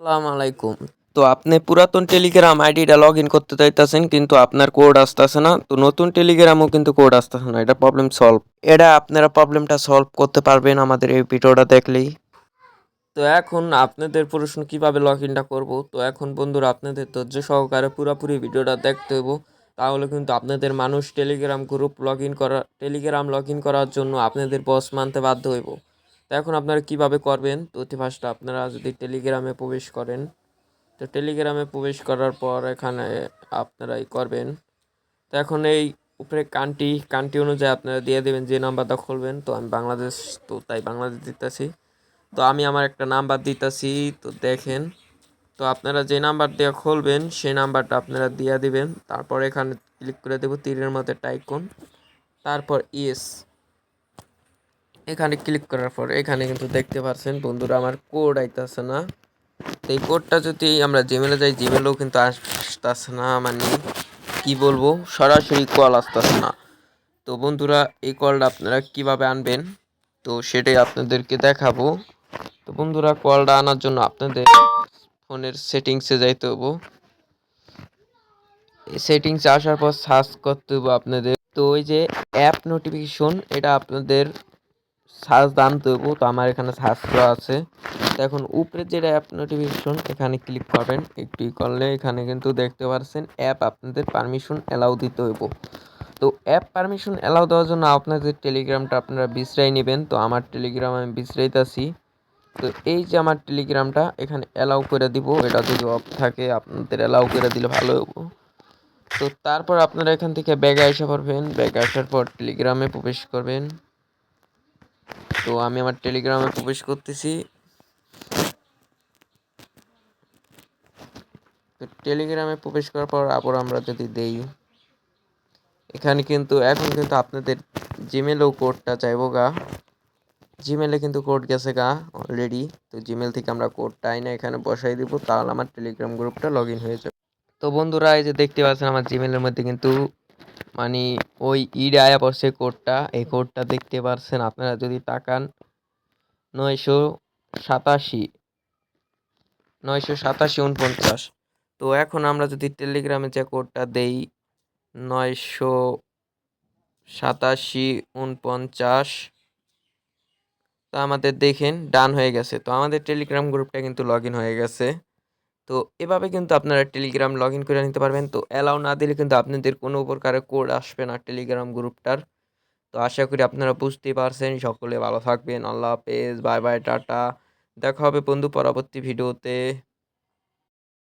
আসসালামু আলাইকুম। তো আপনি পুরাতন টেলিগ্রাম আইডিটা লগ ইন করতে চাইতেছেন কিন্তু আপনার কোড আসতেছে না। তো নতুন টেলিগ্রামও কিন্তু কোড আসতেছে না। এটা প্রবলেম সলভ। এটা আপনারা প্রবলেমটা সলভ করতে পারবেন আমাদের এই ভিডিওটা দেখলেই। তো এখন আপনাদের প্রশ্ন কিভাবে লগ ইনটা করবো। তো এখন বন্ধুরা আপনাদের ধৈর্য সহকারে পুরোপুরি ভিডিওটা দেখতে হইব। তাহলে কিন্তু আপনাদের মানুষ টেলিগ্রাম লগ ইন করার জন্য আপনাদের বস মানতে বাধ্য হইব। তো এখন আপনারা কিভাবে করবেন? তো ফার্স্ট আপনারা যদি টেলিগ্রামে প্রবেশ করেন, তো টেলিগ্রামে প্রবেশ করার পর এখানে আপনারা করবেন। তো এখন এই উপরে কান্ট্রি অনুযায়ী আপনারা দিয়ে দেবেন যে নাম্বারটা খুলবেন। তো আমি বাংলাদেশ, তো তাই বাংলাদেশ দিতেছি। তো আমি আমার একটা নাম্বার দিতেছি। তো দেখেন, তো আপনারা যে নাম্বার দিয়ে খুলবেন সেই নাম্বারটা আপনারা দিয়ে দিবেন। তারপর এখানে ক্লিক করে দেব তীরের মধ্যে আইকন, তারপর ইয়েস। এখানে ক্লিক করার পর এখানে কিন্তু দেখতে পাচ্ছেন বন্ধুরা আমার কোড আইতাছে না। এই কোডটা যদি আমরা জিমেলে যাই, জিমেলেও কিন্তু আসতেছে না, মানে কি বলবো, সরাসরি কল আসতেছে না। তো বন্ধুরা এই কলটা আপনারা কিভাবে আনবেন তো সেটাই আপনাদেরকে দেখাবো। তো বন্ধুরা কলটা আনার জন্য আপনাদের ফোনের সেটিংসে যাইতে হবো। এই সেটিংসে আসার পর সার্চ করতে হবো আপনাদের। তো ওই যে অ্যাপ নোটিফিকেশন, এটা আপনাদের সার্চ জানতে হবো। তো আমার এখানে সার্চ করা আছে। তো এখন উপরে যেটা অ্যাপ নোটিফিকেশন এখানে ক্লিক করবেন। একটু করলে এখানে কিন্তু দেখতে পাচ্ছেন অ্যাপ আপনাদের পারমিশন অ্যালাউ দিতে হইব। তো অ্যাপ পারমিশন অ্যালাউ দেওয়ার জন্য আপনাদের টেলিগ্রামটা আপনারা বিশ্রাই নেবেন। তো আমার টেলিগ্রাম আমি বিশ্রাইতেছি। তো এই যে আমার টেলিগ্রামটা এখানে অ্যালাউ করে দিব, এটা যদি অফ থাকে আপনাদের অ্যালাউ করে দিলে ভালো হবো। তো তারপর আপনারা এখান থেকে ব্যাগে আসা পারবেন। ব্যাগে আসার পর টেলিগ্রামে প্রবেশ করবেন। তো আমি আমার টেলিগ্রামে প্রবেশ করতেছি। তো টেলিগ্রামে প্রবেশ করার পর আবার আমরা যদি দেই, এখানে কিন্তু এখন কিন্তু আপনাদের জিমেলেও কোডটা চাইবো গা। জিমেলে কিন্তু কোড গেছে গা অলরেডি। তো জিমেল থেকে আমরা কোডটা আইনা এখানে বসাই দিব, তাহলে আমার টেলিগ্রাম গ্রুপটা লগ ইন হয়ে যাবে। তো বন্ধুরা এই যে দেখতে পাচ্ছেন আমার জিমেলের মধ্যে কিন্তু মানে ওই আয়া পড়ছে কোডটা। এই কোডটা দেখতে পাচ্ছেন আপনারা যদি তাকান, 987 987 49। তো এখন আমরা যদি টেলিগ্রামে যে কোডটা দেই 987 49, তো আমাদের দেখেন ডান হয়ে গেছে। তো আমাদের টেলিগ্রাম গ্রুপটা কিন্তু লগ ইন হয়ে গেছে। তো এভাবে কিন্তু আপনারা টেলিগ্রাম লগ ইন করে নিতে পারবেন। তো অ্যালাউ না দিলে কিন্তু আপনাদের কোনো প্রকারের কোড আসবে না টেলিগ্রাম গ্রুপটার। তো আশা করি আপনারা বুঝতেই পারছেন। সকলে ভালো থাকবেন। আল্লাহ হাফেজ, বাই বাই, টাটা। দেখা হবে বন্ধু পরবর্তী ভিডিওতে।